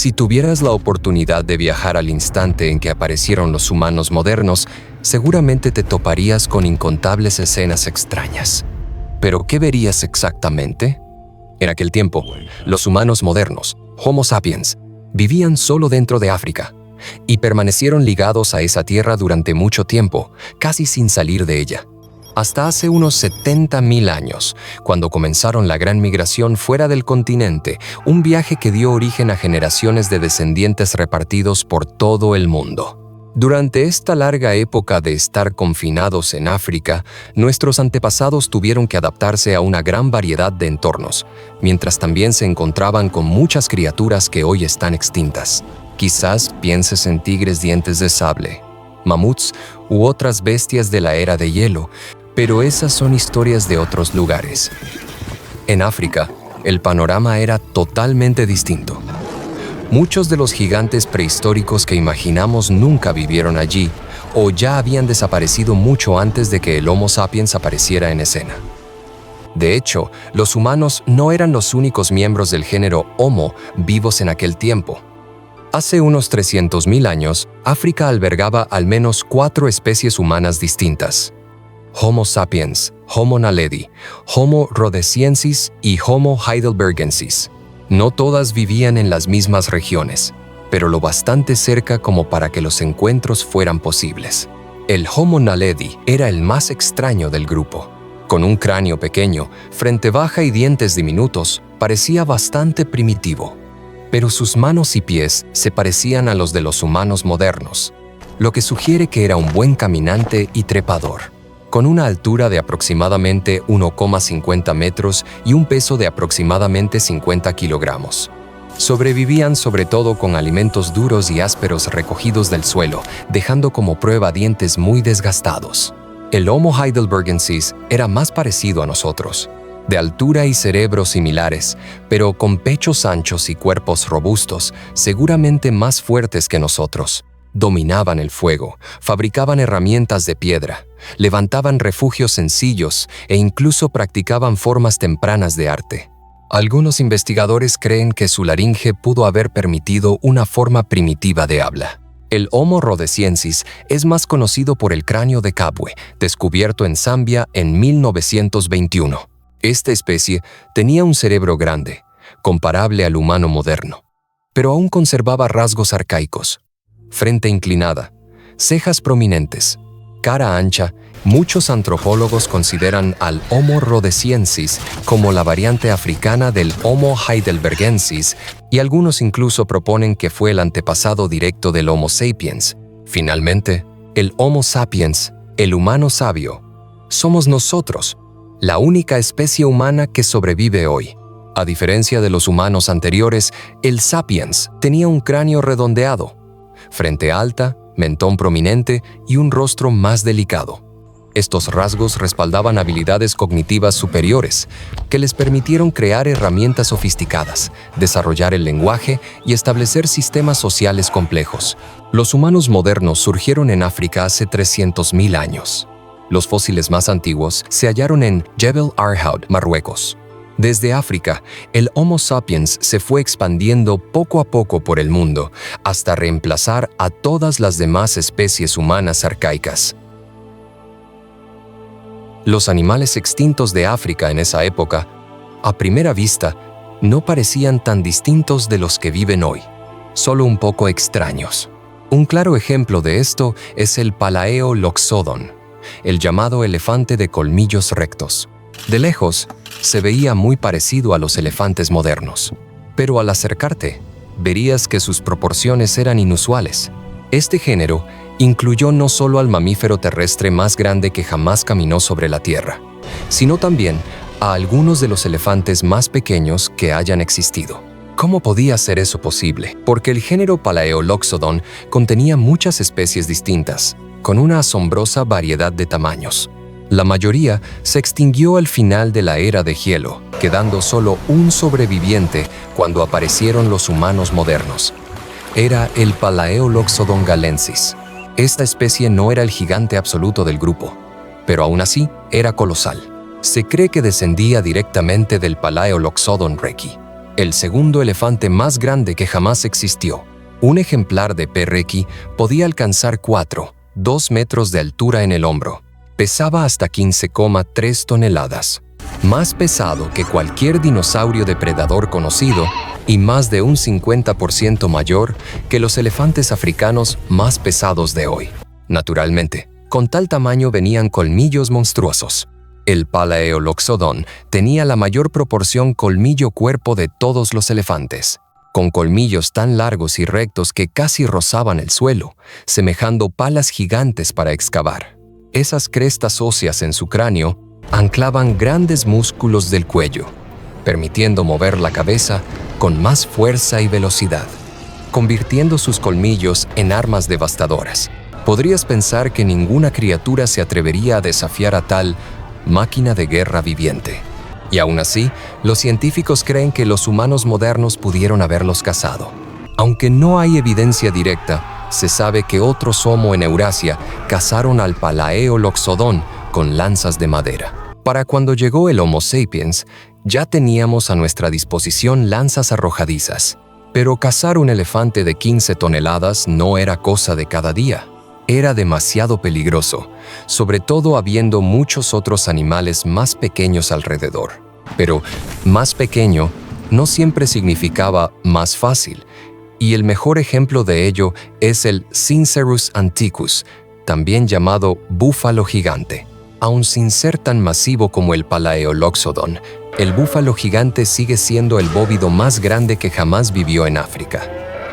Si tuvieras la oportunidad de viajar al instante en que aparecieron los humanos modernos, seguramente te toparías con incontables escenas extrañas. ¿Pero qué verías exactamente? En aquel tiempo, los humanos modernos, Homo sapiens, vivían solo dentro de África y permanecieron ligados a esa tierra durante mucho tiempo, casi sin salir de ella. Hasta hace unos 70.000 años, cuando comenzaron la gran migración fuera del continente, un viaje que dio origen a generaciones de descendientes repartidos por todo el mundo. Durante esta larga época de estar confinados en África, nuestros antepasados tuvieron que adaptarse a una gran variedad de entornos, mientras también se encontraban con muchas criaturas que hoy están extintas. Quizás pienses en tigres dientes de sable, mamuts u otras bestias de la era de hielo, pero esas son historias de otros lugares. En África, el panorama era totalmente distinto. Muchos de los gigantes prehistóricos que imaginamos nunca vivieron allí o ya habían desaparecido mucho antes de que el Homo sapiens apareciera en escena. De hecho, los humanos no eran los únicos miembros del género Homo vivos en aquel tiempo. Hace unos 300.000 años, África albergaba al menos 4 especies humanas distintas: Homo sapiens, Homo naledi, Homo rhodesiensis y Homo heidelbergensis. No todas vivían en las mismas regiones, pero lo bastante cerca como para que los encuentros fueran posibles. El Homo naledi era el más extraño del grupo. Con un cráneo pequeño, frente baja y dientes diminutos, parecía bastante primitivo. Pero sus manos y pies se parecían a los de los humanos modernos, lo que sugiere que era un buen caminante y trepador. Con una altura de aproximadamente 1,50 metros y un peso de aproximadamente 50 kilogramos. Sobrevivían sobre todo con alimentos duros y ásperos recogidos del suelo, dejando como prueba dientes muy desgastados. El Homo heidelbergensis era más parecido a nosotros, de altura y cerebro similares, pero con pechos anchos y cuerpos robustos, seguramente más fuertes que nosotros. Dominaban el fuego, fabricaban herramientas de piedra, levantaban refugios sencillos e incluso practicaban formas tempranas de arte. Algunos investigadores creen que su laringe pudo haber permitido una forma primitiva de habla. El Homo rhodesiensis es más conocido por el cráneo de Kabwe, descubierto en Zambia en 1921. Esta especie tenía un cerebro grande, comparable al humano moderno, pero aún conservaba rasgos arcaicos. Frente inclinada, cejas prominentes, cara ancha. Muchos antropólogos consideran al Homo rhodesiensis como la variante africana del Homo heidelbergensis y algunos incluso proponen que fue el antepasado directo del Homo sapiens. Finalmente, el Homo sapiens, el humano sabio, somos nosotros, la única especie humana que sobrevive hoy. A diferencia de los humanos anteriores, el sapiens tenía un cráneo redondeado, frente alta, mentón prominente y un rostro más delicado. Estos rasgos respaldaban habilidades cognitivas superiores que les permitieron crear herramientas sofisticadas, desarrollar el lenguaje y establecer sistemas sociales complejos. Los humanos modernos surgieron en África hace 300.000 años. Los fósiles más antiguos se hallaron en Jebel Arhoud, Marruecos. Desde África, el Homo sapiens se fue expandiendo poco a poco por el mundo hasta reemplazar a todas las demás especies humanas arcaicas. Los animales extintos de África en esa época, a primera vista, no parecían tan distintos de los que viven hoy, solo un poco extraños. Un claro ejemplo de esto es el Palaeoloxodon, el llamado elefante de colmillos rectos. De lejos, se veía muy parecido a los elefantes modernos, pero al acercarte, verías que sus proporciones eran inusuales. Este género incluyó no solo al mamífero terrestre más grande que jamás caminó sobre la Tierra, sino también a algunos de los elefantes más pequeños que hayan existido. ¿Cómo podía ser eso posible? Porque el género Palaeoloxodon contenía muchas especies distintas, con una asombrosa variedad de tamaños. La mayoría se extinguió al final de la era de hielo, quedando solo un sobreviviente cuando aparecieron los humanos modernos. Era el Palaeoloxodon galensis. Esta especie no era el gigante absoluto del grupo, pero aún así era colosal. Se cree que descendía directamente del Palaeoloxodon requi, el segundo elefante más grande que jamás existió. Un ejemplar de P. requi podía alcanzar 2 metros de altura en el hombro. Pesaba hasta 15,3 toneladas. Más pesado que cualquier dinosaurio depredador conocido y más de un 50% mayor que los elefantes africanos más pesados de hoy. Naturalmente, con tal tamaño venían colmillos monstruosos. El Palaeoloxodon tenía la mayor proporción colmillo-cuerpo de todos los elefantes, con colmillos tan largos y rectos que casi rozaban el suelo, semejando palas gigantes para excavar. Esas crestas óseas en su cráneo anclaban grandes músculos del cuello, permitiendo mover la cabeza con más fuerza y velocidad, convirtiendo sus colmillos en armas devastadoras. Podrías pensar que ninguna criatura se atrevería a desafiar a tal máquina de guerra viviente. Y aún así, los científicos creen que los humanos modernos pudieron haberlos cazado. Aunque no hay evidencia directa, se sabe que otros Homo en Eurasia cazaron al Palaeoloxodon con lanzas de madera. Para cuando llegó el Homo sapiens, ya teníamos a nuestra disposición lanzas arrojadizas. Pero cazar un elefante de 15 toneladas no era cosa de cada día. Era demasiado peligroso, sobre todo habiendo muchos otros animales más pequeños alrededor. Pero más pequeño no siempre significaba más fácil, y el mejor ejemplo de ello es el Cincerus antiquus, también llamado búfalo gigante. Aun sin ser tan masivo como el Palaeoloxodon, el búfalo gigante sigue siendo el bóvido más grande que jamás vivió en África.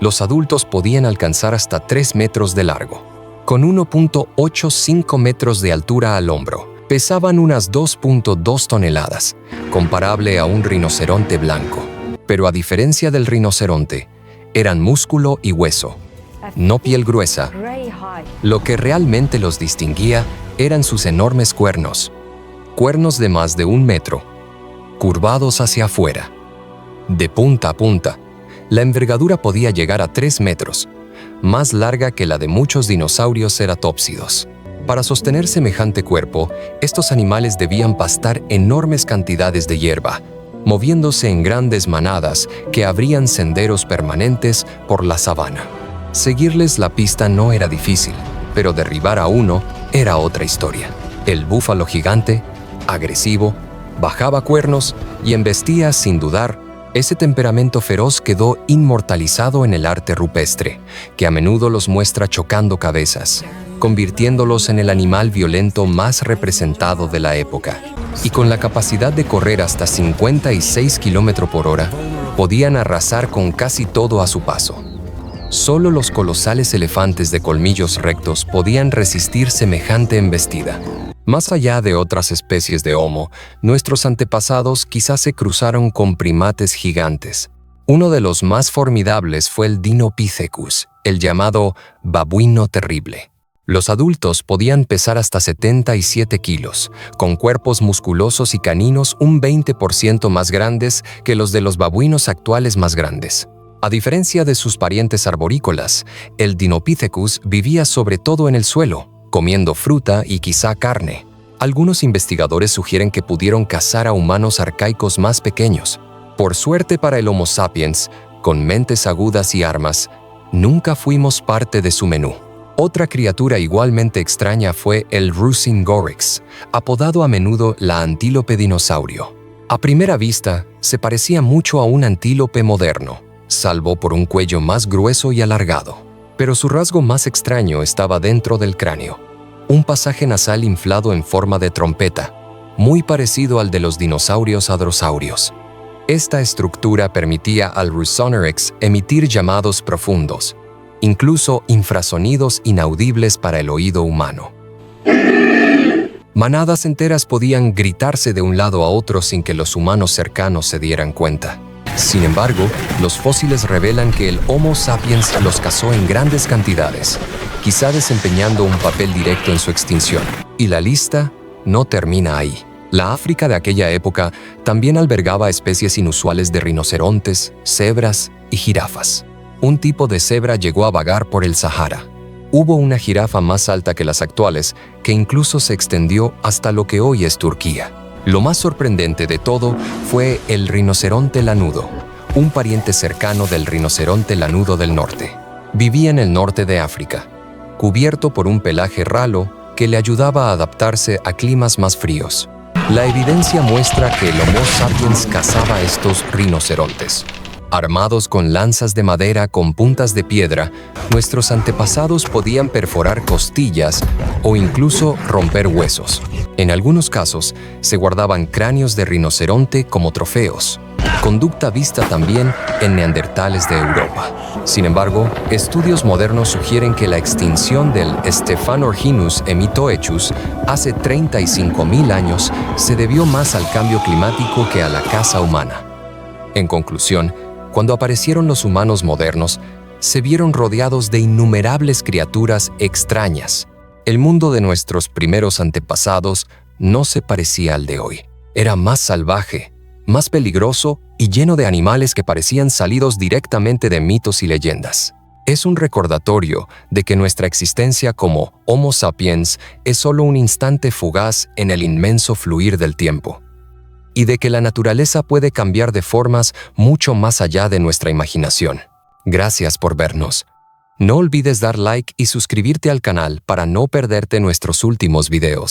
Los adultos podían alcanzar hasta 3 metros de largo. Con 1,85 metros de altura al hombro, pesaban unas 2,2 toneladas, comparable a un rinoceronte blanco. Pero a diferencia del rinoceronte, eran músculo y hueso, no piel gruesa. Lo que realmente los distinguía eran sus enormes cuernos de más de 1 metro, curvados hacia afuera. De punta a punta, la envergadura podía llegar a 3 metros, más larga que la de muchos dinosaurios ceratópsidos. Para sostener semejante cuerpo, estos animales debían pastar enormes cantidades de hierba, moviéndose en grandes manadas que abrían senderos permanentes por la sabana. Seguirles la pista no era difícil, pero derribar a uno era otra historia. El búfalo gigante, agresivo, bajaba cuernos y embestía sin dudar. Ese temperamento feroz quedó inmortalizado en el arte rupestre, que a menudo los muestra chocando cabezas, convirtiéndolos en el animal violento más representado de la época. Y con la capacidad de correr hasta 56 km por hora, podían arrasar con casi todo a su paso. Solo los colosales elefantes de colmillos rectos podían resistir semejante embestida. Más allá de otras especies de Homo, nuestros antepasados quizás se cruzaron con primates gigantes. Uno de los más formidables fue el Dinopithecus, el llamado babuino terrible. Los adultos podían pesar hasta 77 kilos, con cuerpos musculosos y caninos un 20% más grandes que los de los babuinos actuales más grandes. A diferencia de sus parientes arborícolas, el Dinopithecus vivía sobre todo en el suelo, comiendo fruta y quizá carne. Algunos investigadores sugieren que pudieron cazar a humanos arcaicos más pequeños. Por suerte para el Homo sapiens, con mentes agudas y armas, nunca fuimos parte de su menú. Otra criatura igualmente extraña fue el Rusingorix, apodado a menudo la antílope dinosaurio. A primera vista, se parecía mucho a un antílope moderno, salvo por un cuello más grueso y alargado. Pero su rasgo más extraño estaba dentro del cráneo. Un pasaje nasal inflado en forma de trompeta, muy parecido al de los dinosaurios hadrosaurios. Esta estructura permitía al Rusongorix emitir llamados profundos, incluso infrasonidos inaudibles para el oído humano. Manadas enteras podían gritarse de un lado a otro sin que los humanos cercanos se dieran cuenta. Sin embargo, los fósiles revelan que el Homo sapiens los cazó en grandes cantidades, quizá desempeñando un papel directo en su extinción. Y la lista no termina ahí. La África de aquella época también albergaba especies inusuales de rinocerontes, cebras y jirafas. Un tipo de cebra llegó a vagar por el Sahara. Hubo una jirafa más alta que las actuales, que incluso se extendió hasta lo que hoy es Turquía. Lo más sorprendente de todo fue el rinoceronte lanudo, un pariente cercano del rinoceronte lanudo del norte. Vivía en el norte de África, cubierto por un pelaje ralo que le ayudaba a adaptarse a climas más fríos. La evidencia muestra que el Homo sapiens cazaba a estos rinocerontes. Armados con lanzas de madera con puntas de piedra, nuestros antepasados podían perforar costillas o incluso romper huesos. En algunos casos, se guardaban cráneos de rinoceronte como trofeos, conducta vista también en neandertales de Europa. Sin embargo, estudios modernos sugieren que la extinción del Stephanorhinus hemitoechus hace 35.000 años se debió más al cambio climático que a la caza humana. En conclusión, cuando aparecieron los humanos modernos, se vieron rodeados de innumerables criaturas extrañas. El mundo de nuestros primeros antepasados no se parecía al de hoy. Era más salvaje, más peligroso y lleno de animales que parecían salidos directamente de mitos y leyendas. Es un recordatorio de que nuestra existencia como Homo sapiens es solo un instante fugaz en el inmenso fluir del tiempo, y de que la naturaleza puede cambiar de formas mucho más allá de nuestra imaginación. Gracias por vernos. No olvides dar like y suscribirte al canal para no perderte nuestros últimos videos.